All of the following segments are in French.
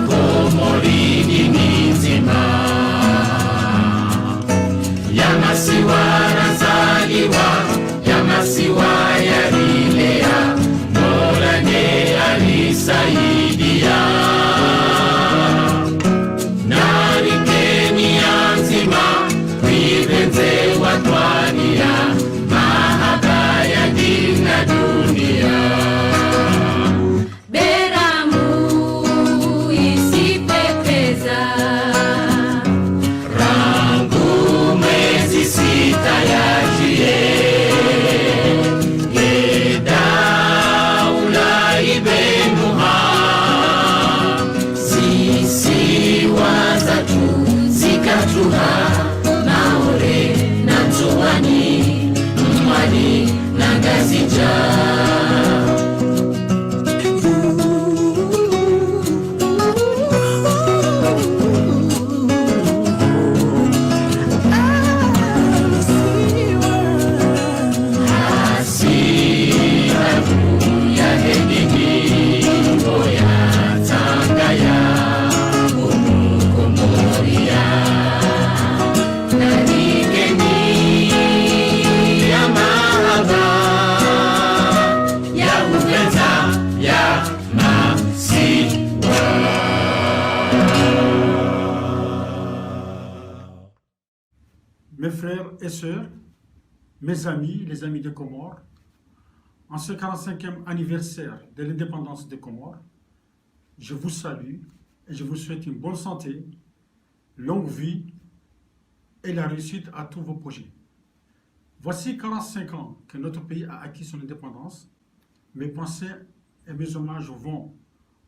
Komorini ni nzima, Yamasiwa razaliwa, Yamasiwa yarilea, Mola ndiye alisaidia. Nari Kenya nzima, wivenze watwania, mahaba ya dina dunia. Mes frères et sœurs, mes amis, les amis des Comores, en ce 45e anniversaire de l'indépendance des Comores, je vous salue et je vous souhaite une bonne santé, longue vie et la réussite à tous vos projets. Voici 45 ans que notre pays a acquis son indépendance. Mes pensées et mes hommages vont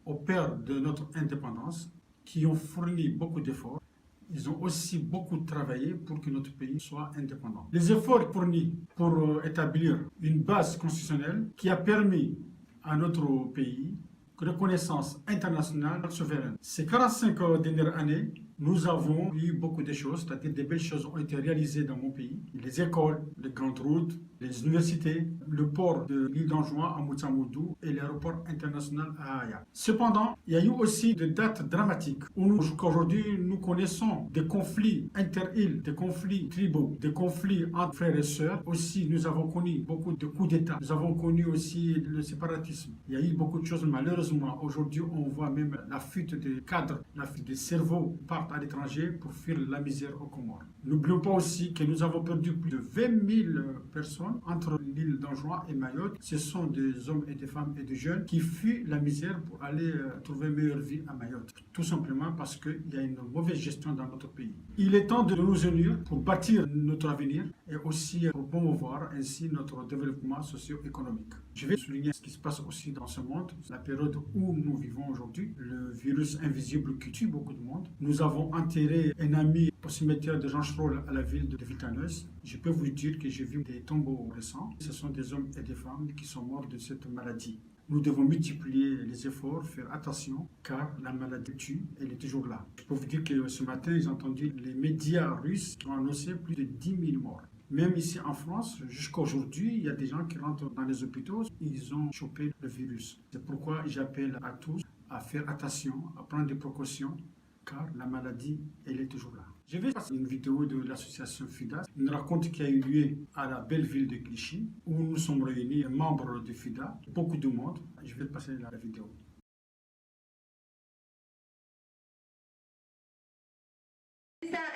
aux pères de notre indépendance qui ont fourni beaucoup d'efforts. Ils ont aussi beaucoup travaillé pour que notre pays soit indépendant. Les efforts fournis pour établir une base constitutionnelle qui a permis à notre pays une reconnaissance internationale souveraine. Ces 45 dernières années, nous avons eu beaucoup de choses, c'est-à-dire des belles choses ont été réalisées dans mon pays. Les écoles, les grandes routes, les universités, le port de l'île d'Anjouan à Moutsamoudou et l'aéroport international à Aya. Cependant, il y a eu aussi des dates dramatiques où aujourd'hui nous connaissons des conflits inter-îles, des conflits tribaux, des conflits entre frères et sœurs. Aussi, nous avons connu beaucoup de coups d'État. Nous avons connu aussi le séparatisme. Il y a eu beaucoup de choses. Malheureusement, aujourd'hui, on voit même la fuite des cadres, la fuite des cerveaux partent à l'étranger pour fuir la misère aux Comores. N'oublions pas aussi que nous avons perdu plus de 20 000 personnes entre l'île d'Anjouan et Mayotte. Ce sont des hommes et des femmes et des jeunes qui fuient la misère pour aller trouver une meilleure vie à Mayotte. Tout simplement parce qu'il y a une mauvaise gestion dans notre pays. Il est temps de nous unir pour bâtir notre avenir et aussi pour promouvoir ainsi notre développement socio-économique. Je vais souligner ce qui se passe aussi dans ce monde, la période où nous vivons aujourd'hui, le virus invisible qui tue beaucoup de monde. Nous avons enterré un ami au cimetière de Jean Schroll à la ville de Vitaneuse. Je peux vous dire que j'ai vu des tombeaux récents. Ce sont des hommes et des femmes qui sont morts de cette maladie. Nous devons multiplier les efforts, faire attention, car la maladie tue, elle est toujours là. Je peux vous dire que ce matin, j'ai entendu les médias russes qui ont annoncé plus de 10 000 morts. Même ici en France, jusqu'à aujourd'hui, il y a des gens qui rentrent dans les hôpitaux, ils ont chopé le virus. C'est pourquoi j'appelle à tous à faire attention, à prendre des précautions, car la maladie, elle est toujours là. Je vais passer une vidéo de l'association FIDA, une rencontre qui a eu lieu à la belle ville de Clichy, où nous sommes réunis, membres de FIDA, beaucoup de monde. Je vais passer la vidéo.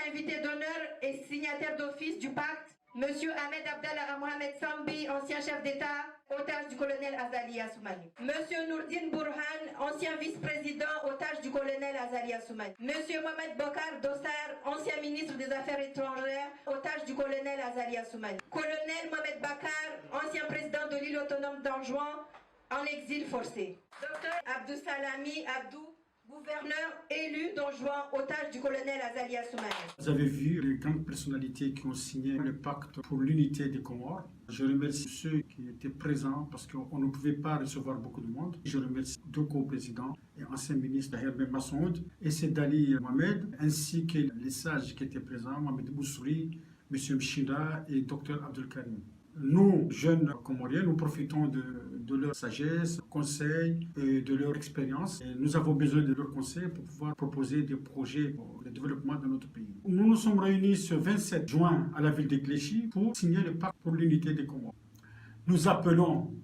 Invité d'honneur et signataire d'office du pacte, Monsieur Ahmed Abdallah Mohamed Sambi, ancien chef d'État, otage du colonel Azali Assoumani. Monsieur Nourdine Bourhan, ancien vice-président, otage du colonel Azali Assoumani. Monsieur Mohamed Bokar Dossar, ancien ministre des Affaires étrangères, otage du colonel Azali Assoumani. Colonel Mohamed Bakar, ancien président de l'île autonome d'Anjouan, en exil forcé. Docteur Abdou Salami Abdou, gouverneur élu d'Anjouan, otage du colonel Azali Assoumani. Vous avez vu les grandes personnalités qui ont signé le pacte pour l'unité des Comores. Je remercie ceux qui étaient présents parce qu'on ne pouvait pas recevoir beaucoup de monde. Je remercie deux co-présidents et ancien ministre Herbert Massoud et Sedali Mohamed, ainsi que les sages qui étaient présents, Mohamed Boussouri, M. Mchida et Dr Abdel Karim. Nous, jeunes Comoriens, nous profitons de de leur sagesse, conseils et de leur expérience. Et nous avons besoin de leurs conseils pour pouvoir proposer des projets pour le développement de notre pays. Nous nous sommes réunis ce 27 juin à la ville de Clichy pour signer le pacte pour l'unité des Comores. Nous appelons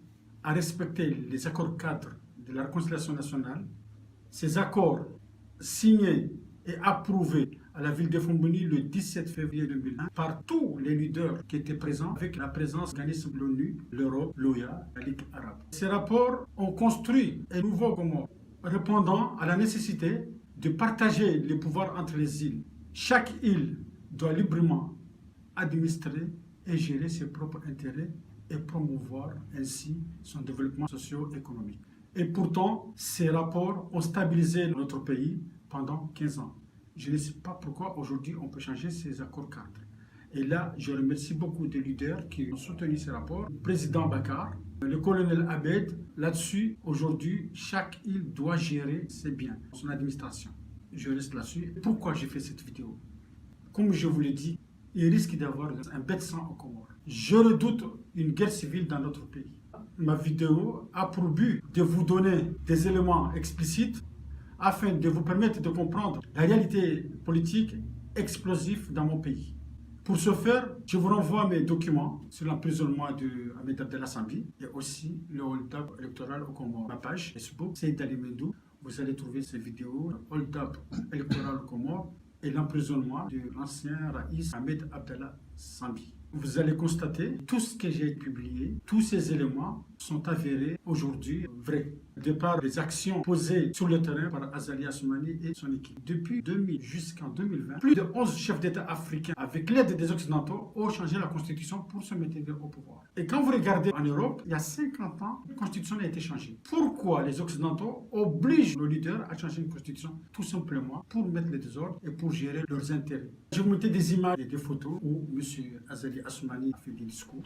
à respecter les accords cadres de la réconciliation nationale. Ces accords signés et approuvés à la ville de Fonboni le 17 février 2001 par tous les leaders qui étaient présents avec la présence de l'organisme de l'ONU, l'Europe, l'OIA, la Ligue arabe. Ces rapports ont construit un nouveau Comore répondant à la nécessité de partager les pouvoirs entre les îles. Chaque île doit librement administrer et gérer ses propres intérêts et promouvoir ainsi son développement socio-économique. Et pourtant, ces rapports ont stabilisé notre pays pendant 15 ans. Je ne sais pas pourquoi aujourd'hui on peut changer ces accords cadres. Et là, je remercie beaucoup des leaders qui ont soutenu ces rapports. Le président Bakar, le colonel Abed, là-dessus, aujourd'hui, chaque île doit gérer ses biens, son administration. Je reste là-dessus. Pourquoi j'ai fait cette vidéo? Comme je vous l'ai dit, il risque d'avoir un bec de sang aux Comores. Je redoute une guerre civile dans notre pays. Ma vidéo a pour but de vous donner des éléments explicites afin de vous permettre de comprendre la réalité politique explosive dans mon pays. Pour ce faire, je vous renvoie mes documents sur l'emprisonnement de Ahmed Abdallah Sambi et aussi le hold-up électoral au Comores. Ma page Facebook, Seyd Ali Mendou, vous allez trouver ces vidéos, hold-up électoral au Comores et l'emprisonnement de l'ancien Raïs Ahmed Abdallah Sambi. Vous allez constater tout ce que j'ai publié, tous ces éléments sont avérés aujourd'hui vrais. De par les actions posées sur le terrain par Azali Assoumani et son équipe. Depuis 2000 jusqu'en 2020, plus de 11 chefs d'État africains, avec l'aide des Occidentaux, ont changé la Constitution pour se maintenir au pouvoir. Et quand vous regardez en Europe, il y a 50 ans, la Constitution a été changée. Pourquoi les Occidentaux obligent nos leaders à changer une Constitution? Tout simplement pour mettre le désordre et pour gérer leurs intérêts. Je vous mettais des images et des photos où M. Azali Assoumani a fait des discours.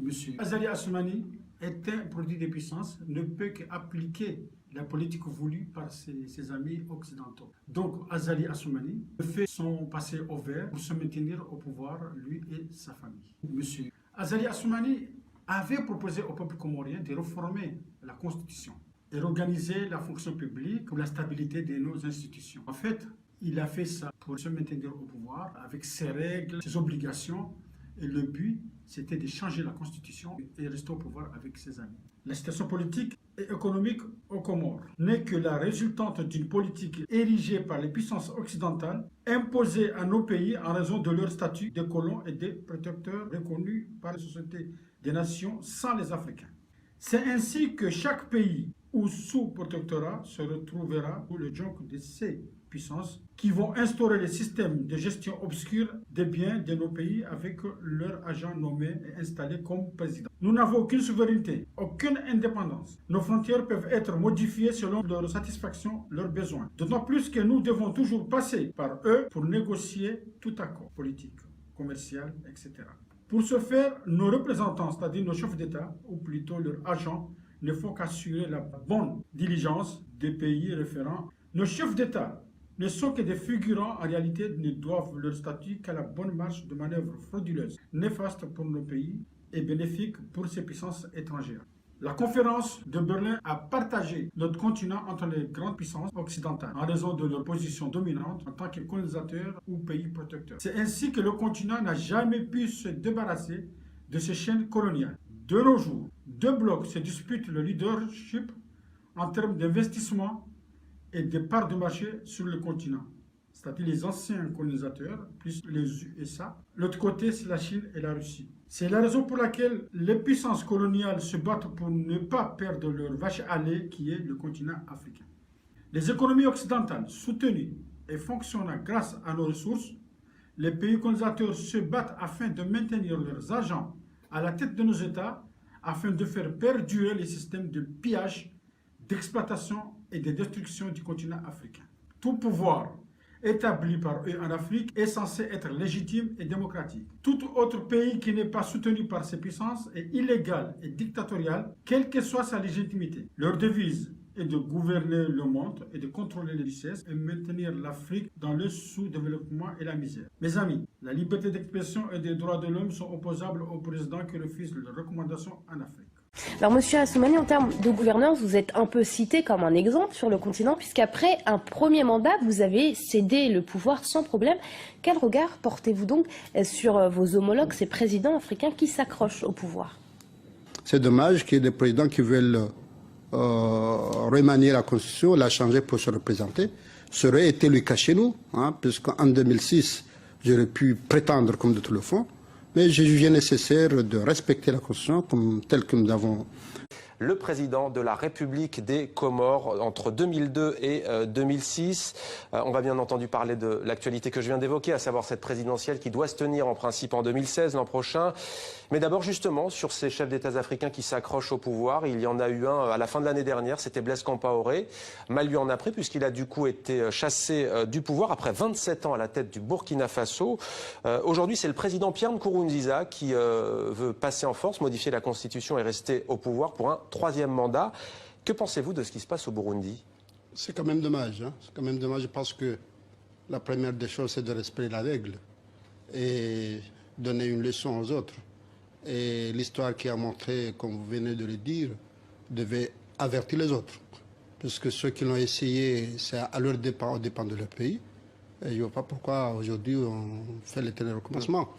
Monsieur Azali Assoumani est un produit de puissance, ne peut qu'appliquer la politique voulue par ses amis occidentaux. Donc Azali Assoumani fait son passé au vert pour se maintenir au pouvoir, lui et sa famille. Monsieur Azali Assoumani avait proposé au peuple comorien de réformer la Constitution et organiser la fonction publique pour la stabilité de nos institutions. En fait, il a fait ça pour se maintenir au pouvoir avec ses règles, ses obligations. Et le but, c'était de changer la Constitution et rester au pouvoir avec ses amis. La situation politique et économique aux Comores n'est que la résultante d'une politique érigée par les puissances occidentales, imposée à nos pays en raison de leur statut de colons et de protecteurs reconnus par la Société des Nations sans les Africains. C'est ainsi que chaque pays ou sous-protectorat se retrouvera sous le joug de ces puissances qui vont instaurer les systèmes de gestion obscure des biens de nos pays avec leurs agents nommés et installés comme présidents. Nous n'avons aucune souveraineté, aucune indépendance. Nos frontières peuvent être modifiées selon leur satisfaction, leurs besoins. D'autant plus que nous devons toujours passer par eux pour négocier tout accord politique, commercial, etc. Pour ce faire, nos représentants, c'est-à-dire nos chefs d'État, ou plutôt leurs agents, ne font qu'assurer la bonne diligence des pays référents. Nos chefs d'État ne sont que des figurants, en réalité ne doivent leur statut qu'à la bonne marche de manœuvres frauduleuses, néfastes pour nos pays et bénéfiques pour ces puissances étrangères. La conférence de Berlin a partagé notre continent entre les grandes puissances occidentales en raison de leur position dominante en tant que colonisateurs ou pays protecteurs. C'est ainsi que le continent n'a jamais pu se débarrasser de ces chaînes coloniales. De nos jours, deux blocs se disputent le leadership en termes d'investissement et de parts de marché sur le continent, c'est-à-dire les anciens colonisateurs, plus les USA. L'autre côté, c'est la Chine et la Russie. C'est la raison pour laquelle les puissances coloniales se battent pour ne pas perdre leur vache à lait qui est le continent africain. Les économies occidentales soutenues et fonctionnant grâce à nos ressources, les pays colonisateurs se battent afin de maintenir leurs agents à la tête de nos États, afin de faire perdurer les systèmes de pillage, d'exploitation et de destruction du continent africain. Tout pouvoir établi par eux en Afrique est censé être légitime et démocratique. Tout autre pays qui n'est pas soutenu par ces puissances est illégal et dictatorial, quelle que soit sa légitimité. Leur devise est de gouverner le monde et de contrôler les richesses et maintenir l'Afrique dans le sous-développement et la misère. Mes amis, la liberté d'expression et des droits de l'homme sont opposables au président qui refuse les recommandations en Afrique. Alors, Monsieur Assoumani, en termes de gouvernance, vous êtes un peu cité comme un exemple sur le continent, puisqu'après un premier mandat, vous avez cédé le pouvoir sans problème. Quel regard portez-vous donc sur vos homologues, ces présidents africains qui s'accrochent au pouvoir? C'est dommage qu'il y ait des présidents qui veulent remanier la Constitution, la changer pour se représenter. Ça aurait été le cas chez nous, puisqu'en 2006, j'aurais pu prétendre comme d'autres le font. Mais j'ai jugé nécessaire de respecter la Constitution comme telle que nous l'avons. Le président de la République des Comores entre 2002 et 2006. On va bien entendu parler de l'actualité que je viens d'évoquer, à savoir cette présidentielle qui doit se tenir en principe en 2016, l'an prochain. Mais d'abord justement sur ces chefs d'État africains qui s'accrochent au pouvoir. Il y en a eu un à la fin de l'année dernière, c'était Blaise Compaoré. Mal lui en a pris puisqu'il a du coup été chassé du pouvoir après 27 ans à la tête du Burkina Faso. Aujourd'hui c'est le président Pierre Nkurunziza qui veut passer en force, modifier la Constitution et rester au pouvoir pour un troisième mandat. Que pensez-vous de ce qui se passe au Burundi? C'est quand même dommage. C'est quand même dommage. Je pense que la première des choses, c'est de respecter la règle et donner une leçon aux autres. Et l'histoire qui a montré, comme vous venez de le dire, devait avertir les autres. Puisque ceux qui l'ont essayé, c'est à leur dépend, au dépend de leur pays. Et je ne vois pas pourquoi aujourd'hui on fait l'éternel recommencement.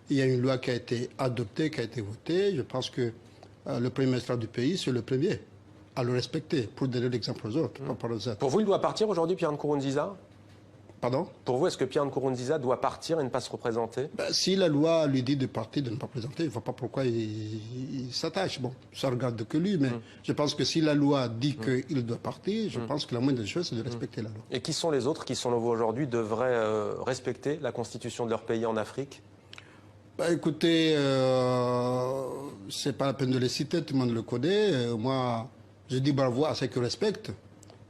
Il y a une loi qui a été adoptée, qui a été votée. Je pense que le premier magistrat du pays, c'est le premier à le respecter pour donner l'exemple aux autres. Pour vous, il doit partir aujourd'hui, Pierre Nkurunziza? Pardon? Pour vous, est-ce que Pierre Nkurunziza doit partir et ne pas se représenter? Si la loi lui dit de partir, de ne pas présenter, il ne voit pas pourquoi il s'attache. Bon, ça ne regarde que lui, mais je pense que si la loi dit qu'il doit partir, je pense que la moindre des choses, c'est de respecter la loi. Et qui sont les autres qui, selon vous, aujourd'hui, devraient respecter la constitution de leur pays en Afrique? Écoutez, c'est pas la peine de les citer, tout le monde le connaît. Moi, je dis bravo à ceux qui respectent.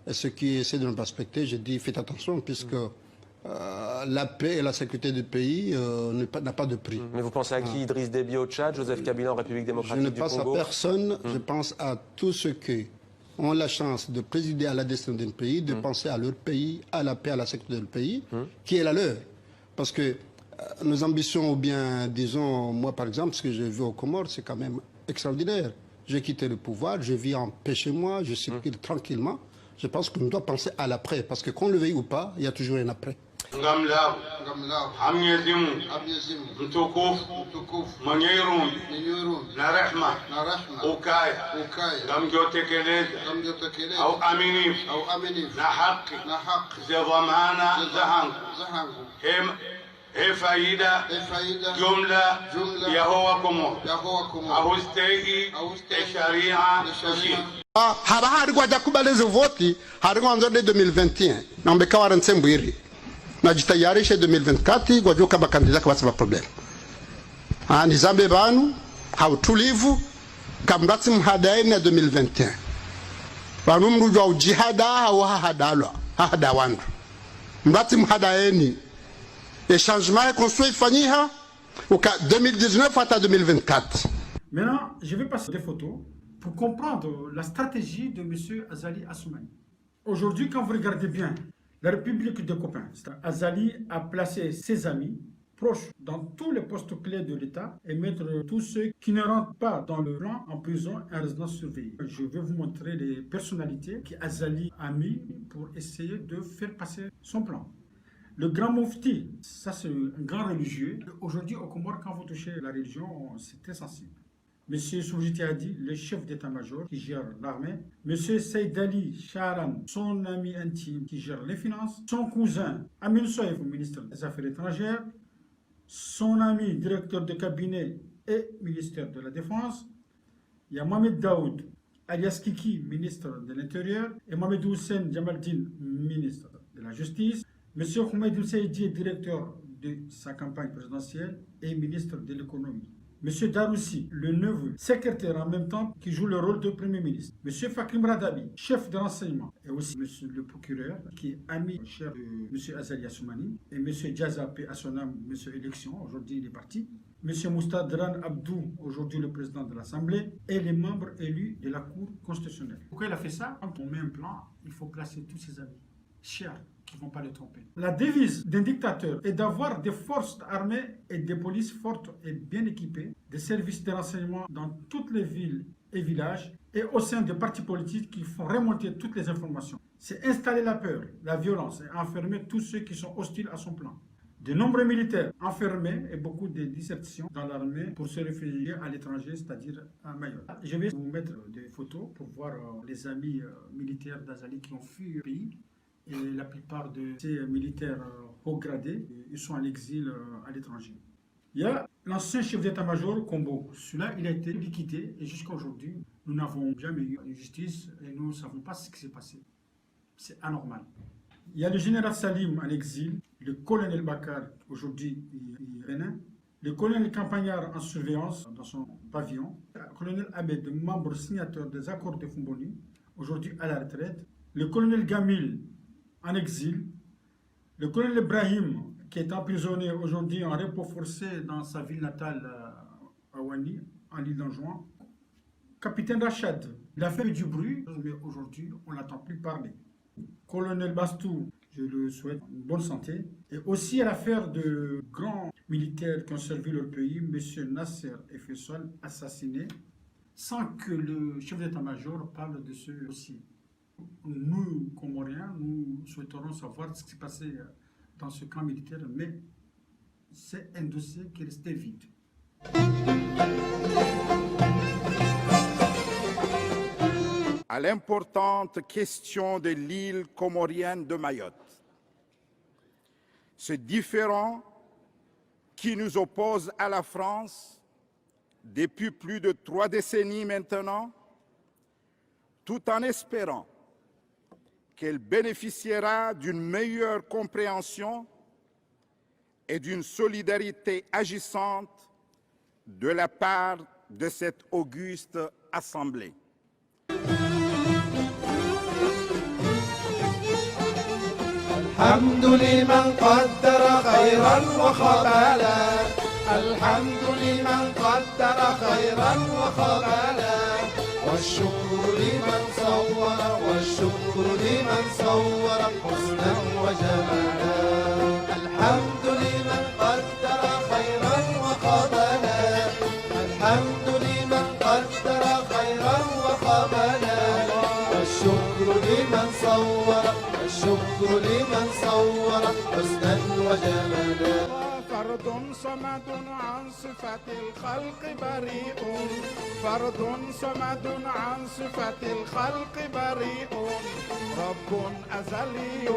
Et ceux qui essaient de ne pas respecter, je dis faites attention, puisque la paix et la sécurité du pays n'a pas de prix. Mais vous pensez à qui? Idriss Déby au Tchad, Joseph Kabila en République démocratique du Congo? Je ne pense à personne, je pense à tous ceux qui ont la chance de présider à la destinée d'un pays, de penser à leur pays, à la paix, à la sécurité du pays, qui est la leur. Parce que nos ambitions, ou bien, disons, moi par exemple, ce que j'ai vu aux Comores, c'est quand même extraordinaire. J'ai quitté le pouvoir, je vis en paix chez moi, je circule tranquillement. Je pense qu'on doit penser à l'après, parce que qu'on le veuille ou pas, il y a toujours un après. faida jumla ya hoa Komoro ahustegi sharia haba hari kwaja kubaleza voti hari kwanza de 2021 na mbeka waranse mbwiri na jitayarisha 2024 kwa joka bakandida kwa sababu problem ni zambe banu hautulivu kamratsi mhadaini ya 2021 banu mrujwa ujihada au hahadalwa hahadawandu mratsi mhadaini les changements construits Faniha au 2019 à 2024. Maintenant, je vais passer des photos pour comprendre la stratégie de M. Azali Assoumani. Aujourd'hui, quand vous regardez bien la République des copains, Azali a placé ses amis proches dans tous les postes clés de l'État et mettre tous ceux qui ne rentrent pas dans le plan en prison et en résidence surveillée. Je vais vous montrer les personnalités qu'Azali a mis pour essayer de faire passer son plan. Le grand Moufti, ça c'est un grand religieux. Aujourd'hui, au Comores, quand vous touchez la religion, c'est très sensible. Monsieur Soujiti a dit, le chef d'état-major qui gère l'armée. Monsieur Saïd Ali Charan, son ami intime qui gère les finances. Son cousin Amin Soïf, ministre des Affaires étrangères. Son ami directeur de cabinet et ministère de la Défense. Il y a Mohamed Daoud, alias Kiki, ministre de l'Intérieur. Et Mohamed Hussein Jamaldin, ministre de la Justice. Monsieur Ahmed Saïdi, directeur de sa campagne présidentielle et ministre de l'économie. M. Daroussi, le neveu, secrétaire en même temps, qui joue le rôle de Premier ministre. M. Fakim Radabi, chef de renseignement, et aussi M. le procureur, qui est ami cher de M. Azali Assoumani, et M. Djazapé Assonam, M. Élection, aujourd'hui il est parti. M. Moustadran Abdou, aujourd'hui le président de l'Assemblée, et les membres élus de la Cour constitutionnelle. Pourquoi il a fait ça? Quand on met un plan, il faut placer tous ses amis chers qui ne vont pas le tromper. La devise d'un dictateur est d'avoir des forces armées et des polices fortes et bien équipées, des services de renseignement dans toutes les villes et villages et au sein des partis politiques qui font remonter toutes les informations. C'est installer la peur, la violence et enfermer tous ceux qui sont hostiles à son plan. De nombreux militaires enfermés et beaucoup de dissertions dans l'armée pour se réfugier à l'étranger, c'est-à-dire à Mayotte. Je vais vous mettre des photos pour voir les amis militaires d'Azali qui ont fui le pays. Et la plupart de ces militaires haut gradés, ils sont en exil à l'étranger. Il y a l'ancien chef d'état-major, Kombo. Celui-là, il a été liquidé et jusqu'à aujourd'hui, nous n'avons jamais eu une justice et nous ne savons pas ce qui s'est passé. C'est anormal. Il y a le général Salim en exil, le colonel Bakar, aujourd'hui il est Bénin, le colonel Campagnard en surveillance dans son pavillon, le colonel Abed, membre signateur des accords de Fumboni, aujourd'hui à la retraite, le colonel Gamil en exil, le colonel Ibrahim, qui est emprisonné aujourd'hui en repos forcé dans sa ville natale à Wani, en l'île d'Anjouan, capitaine Rachad, il a fait du bruit, mais aujourd'hui on n'entend plus parler. Colonel Bastou, je le souhaite une bonne santé. Et aussi à l'affaire de grands militaires qui ont servi leur pays, M. Nasser et Faisal, assassinés, sans que le chef d'état-major parle de ce dossier. Nous, Comoriens, nous souhaiterons savoir ce qui s'est passé dans ce camp militaire, mais c'est un dossier qui est resté vide. À l'importante question de l'île comorienne de Mayotte. Ce différend qui nous oppose à la France depuis plus de 3 décennies maintenant, tout en espérant qu'elle bénéficiera d'une meilleure compréhension et d'une solidarité agissante de la part de cette auguste assemblée. الحمد لمن قدر خيرا وخبالا الحمد لمن قدر خيرا وخبالا والشكر لمن صور والشكر لمن صور حسنا وجمالا الحمد لمن قدر خيرا وخبالا الحمد لمن قدر خيرا وخبالا والشكر لمن صور الشكر لمن صور حسنا وجمالا فرد صمد عن صفة الخلق بريء فرد صمد عن صفة الخلق بريء رب أزلي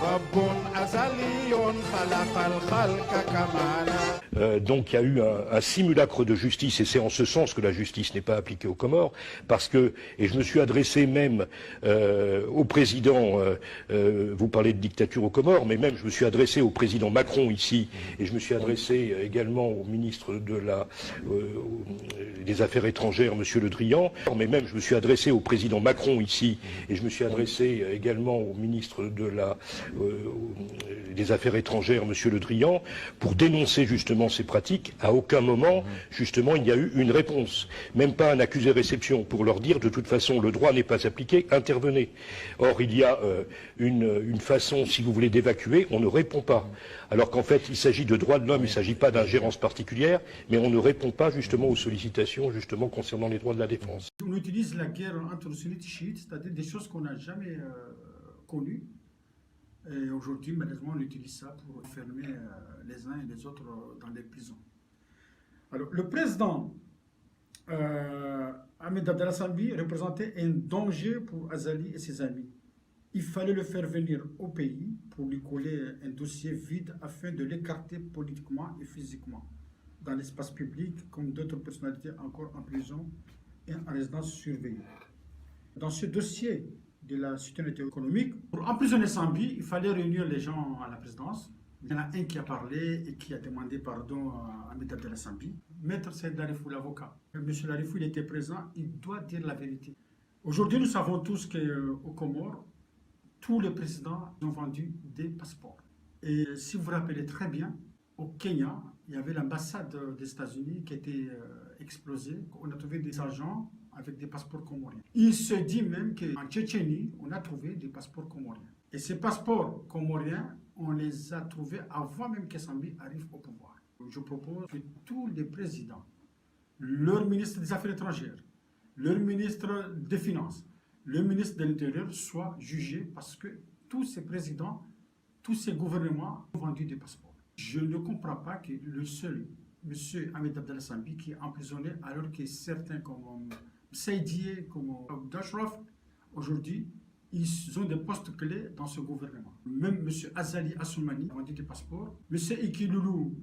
رب أزلي خلق الخلق كمالا. Donc il y a eu un simulacre de justice et c'est en ce sens que la justice n'est pas appliquée aux Comores parce que, et je me suis adressé même au président, vous parlez de dictature aux Comores, mais même je me suis adressé au président Macron ici et je me suis adressé également au ministre des Affaires étrangères, M. Le Drian, mais même je me suis adressé au président Macron ici et je me suis adressé également au ministre des Affaires étrangères, M. Le Drian, pour dénoncer justement ces pratiques. À aucun moment, justement, il n'y a eu une réponse, même pas un accusé-réception, pour leur dire de toute façon le droit n'est pas appliqué, intervenez. Or, il y a une façon, si vous voulez, d'évacuer, on ne répond pas. Alors qu'en fait, il s'agit de droits de l'homme, il ne s'agit pas d'ingérence particulière, mais on ne répond pas justement aux sollicitations justement concernant les droits de la défense. On utilise la guerre entre sunnites et chiites, c'est-à-dire des choses qu'on n'a jamais connues. Et aujourd'hui, malheureusement, on utilise ça pour enfermer les uns et les autres dans les prisons. Alors, le président Ahmed Abdallah Salbi représentait un danger pour Azali et ses amis. Il fallait le faire venir au pays pour lui coller un dossier vide afin de l'écarter politiquement et physiquement dans l'espace public, comme d'autres personnalités encore en prison et en résidence surveillée. Dans ce dossier de la citoyenneté économique, pour emprisonner Sambi, il fallait réunir les gens à la présidence Il y en a un qui a parlé et qui a demandé pardon à Ahmed Abdallah Sambi. Maître Saïd Larifou, l'avocat. Monsieur Larifou, il était présent, il doit dire la vérité. Aujourd'hui, nous savons tous qu'aux Comores, tous les présidents ont vendu des passeports. Et si vous vous rappelez très bien, au Kenya, il y avait l'ambassade des États-Unis qui était explosée. On a trouvé des agents avec des passeports comoriens. Il se dit même qu'en Tchétchénie, on a trouvé des passeports comoriens. Et ces passeports comoriens, on les a trouvés avant même que Sambi arrive au pouvoir. Je propose que tous les présidents, leur ministre des Affaires étrangères, leur ministre des Finances, le ministre de l'Intérieur soient jugés parce que tous ces présidents, tous ces gouvernements ont vendu des passeports. Je ne comprends pas que le seul M. Ahmed Abdallah Sambi qui est emprisonné alors que certains comme Saïdié, comme Dashraf, aujourd'hui, ils ont des postes clés dans ce gouvernement. Même M. Azali Assoumani a vendu des passeports. M. Iki Loulou,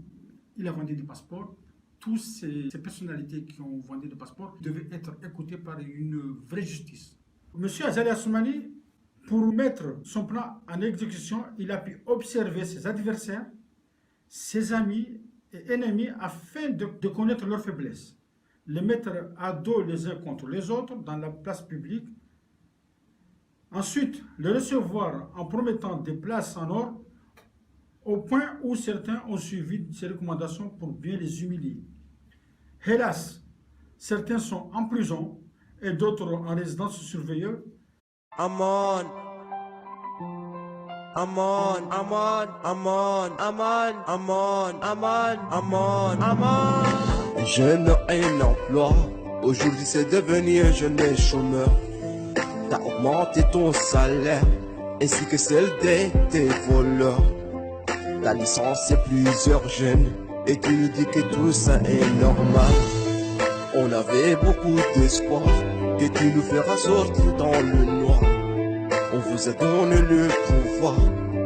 il a vendu des passeports. Toutes ces personnalités qui ont vendu des passeports devaient être écoutées par une vraie justice. M. Azali Assoumani, pour mettre son plan en exécution, il a pu observer ses adversaires, ses amis et ennemis afin de connaître leurs faiblesses, les mettre à dos les uns contre les autres dans la place publique. Ensuite, les recevoir en promettant des places en or, au point où certains ont suivi ces recommandations pour bien les humilier. Hélas, certains sont en prison et d'autres en résidence surveillée. Aman, Aman, Aman, Aman, Aman, Aman, Aman, Aman, Aman. Je n'ai un emploi, aujourd'hui c'est devenu un jeune chômeur. T'as augmenté ton salaire, ainsi que celle de tes voleurs. T'as licencié plusieurs jeunes, et tu nous dis que tout ça est normal. On avait beaucoup d'espoir, que tu nous feras sortir dans le noir. On vous a donné le pouvoir,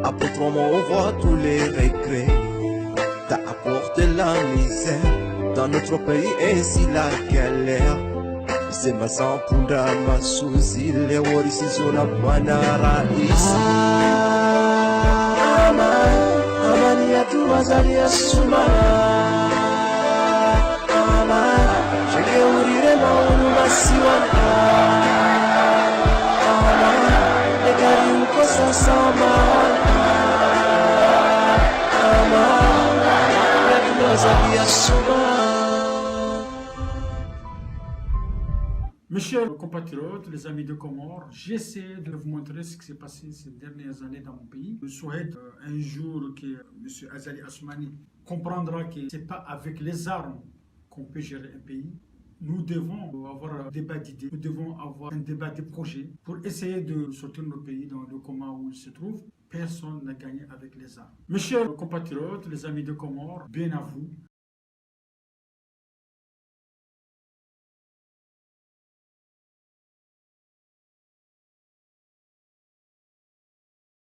après 3 mois on voit tous les regrets. T'as apporté la misère, dans notre pays ainsi la galère. Sema sampunda masuzi leo risizona bwana rais. Amani ya tuwazali ya suma. Shake urire maunu masiwana. Negari uko sasama. Amani ya tuwazali ya suma. Mes chers compatriotes, les amis de Comores, j'essaie de vous montrer ce qui s'est passé ces dernières années dans mon pays. Je souhaite un jour que M. Azali Assoumani comprendra que ce n'est pas avec les armes qu'on peut gérer un pays. Nous devons avoir un débat d'idées, nous devons avoir un débat de projets pour essayer de sortir notre pays dans le coma où il se trouve. Personne n'a gagné avec les armes. Mes chers compatriotes, les amis de Comores, bien à vous.